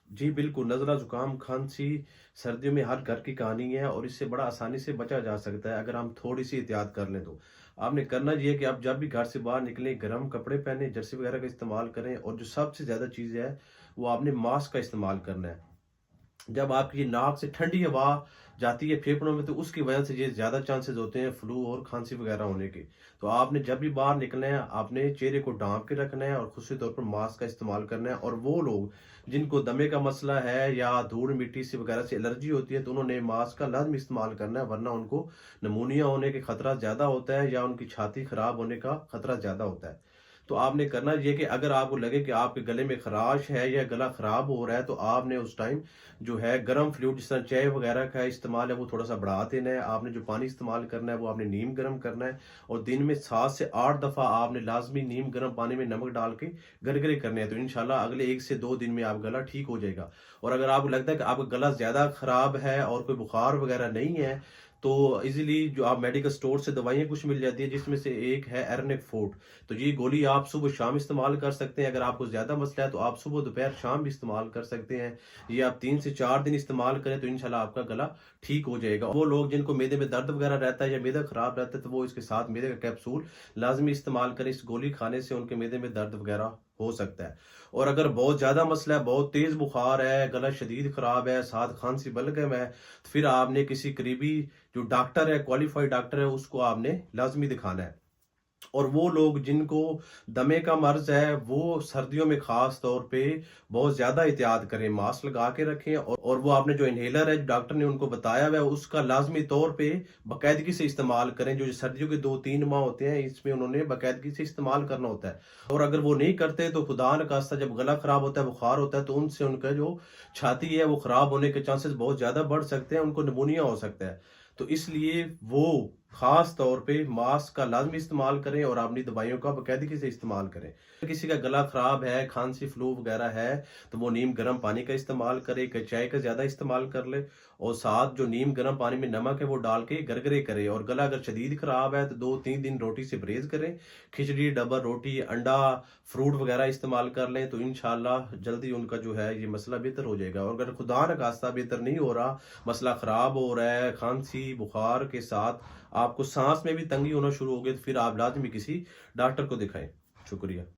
जी, बिल्कुल, नज़ला, ज़ुकाम, खाँसी सर्दियों में हर घर की कहानी है और इससे बड़ा आसानी से बचा जा सकता है अगर हम थोड़ी-सी एहतियात कर लें तो। आपने करना ये है कि आप जब भी घर से बाहर निकलें, गर्म कपड़े पहनें, जर्सी वगैरह का इस्तेमाल करें और जो सबसे ज़्यादा चीज़ है, वो आपने मास्क का इस्तेमाल करना है। जब आपकी नाक से ठंडी हवा जाती है फेफड़ों में तो उसकी वजह से ये ज़्यादा चांसेस होते हैं फ्लू और खांसी वगैरह होने के। तो आपने जब भी बाहर निकलना है, आपने चेहरे को ढाँप के रखना है और ख़ुसूसी तौर पर मास्क का इस्तेमाल करना है और वो लोग जिनको दमे का मसला है या धूल मिट्टी से वगैरह से एलर्जी होती है तो उन्होंने मास्क का लाज़मी इस्तेमाल करना है, वरना उनको निमोनिया होने के खतरा ज़्यादा होता है या उनकी छाती ख़राब होने का खतरा ज़्यादा होता है। तो आपने करना ये कि अगर आपको लगे कि आपके गले में खराश है या गला ख़राब हो रहा है तो आपने उस टाइम जो है गर्म फ्लूइड जिस तरह चाय वगैरह का इस्तेमाल है वो थोड़ा-सा बढ़ा देना है। आपने जो पानी इस्तेमाल करना है वो आपने नीम गर्म करना है और दिन में 7 से 8 दफ़ा आपने लाज़मी नीम गर्म पानी में नमक डाल के गरगरे करने हैं। तो इंशाल्लाह अगले 1 से 2 दिन में आपका गला ठीक हो जाएगा। और अगर आपको लगता है कि आपका गला ज़्यादा ख़राब है और कोई बुखार वगैरह नहीं है, तो ईज़िली जो आप मेडिकल स्टोर से दवाइयाँ कुछ मिल जाती है जिसमें से एक है एरनेक फ़ोर्ट। तो ये गोली आप सुबह-शाम इस्तेमाल कर सकते हैं। अगर आपको ज़्यादा मसला है तो आप सुबह, दोपहर, शाम भी इस्तेमाल कर सकते हैं। ये आप 3 से 4 दिन इस्तेमाल करें तो इंशाल्लाह आपका गला ठीक हो जाएगा। वो लोग जिनको मैदे में दर्द वगैरह रहता है या मैदा ख़राब रहता है तो वो इसके साथ मैदे का कैप्सूल लाज़मी इस्तेमाल करें। इस गोली खाने से उनके मैदे में दर्द वगैरह हो सकता है। और अगर बहुत ज़्यादा मसला है, बहुत तेज़ बुखार है, गला शदीद ख़राब है, साथ खाँसी बलगम है, तो फिर आपने किसी करीबी जो डॉक्टर है, क्वालिफ़ाइड डॉक्टर है, उसको आपने लाज़मी दिखाना है। और वो लोग जिनको दमे का मर्ज़ है, वो सर्दियों में ख़ास तौर पे बहुत ज़्यादा एहतियात करें, मास्क लगा के रखें और वो आपने जो इन्हेलर है, डॉक्टर ने उनको बताया हुआ है, उसका लाज़मी तौर पे बाकायदगी से इस्तेमाल करें। जो सर्दियों के 2-3 माह होते हैं, इसमें उन्होंने बाकायदगी से इस्तेमाल करना होता है। और अगर वो नहीं करते, तो खुदा न खास्ता जब गला ख़राब होता है, बुखार होता है, तो उनसे उनका जो छाती है, वो ख़राब होने के चांसेस बहुत ज़्यादा बढ़ सकते हैं, उनको निमोनिया हो सकता है। तो इसलिए वो ख़ास तौर पे मास्क का लाज़मी इस्तेमाल करें और अपनी दवाइयों का बाकायदगी से इस्तेमाल करें। किसी का गला ख़राब है, खाँसी, फ्लू वगैरह है, तो वो नीम गर्म पानी का इस्तेमाल करे, चाय का ज़्यादा इस्तेमाल कर ले और साथ जो नीम गर्म पानी में नमक है वो डाल के गरगरे करे। और गला अगर शदीद ख़राब है तो 2-3 दिन रोटी से परहेज़ करें। खिचड़ी, डबर रोटी, अंडा, फ्रूट वगैरह इस्तेमाल कर लें तो इंशाअल्लाह जल्दी उनका जो है ये मसला बेहतर हो जाएगा। और अगर खुदा न खास्ता बेहतर नहीं हो रहा, मसला ख़राब हो रहा है, खाँसी, बुखार के साथ आपको साँस में भी तंगी होना शुरू हो गई, तो फिर आप लाज़मी किसी डॉक्टर को दिखाएँ। शुक्रिया।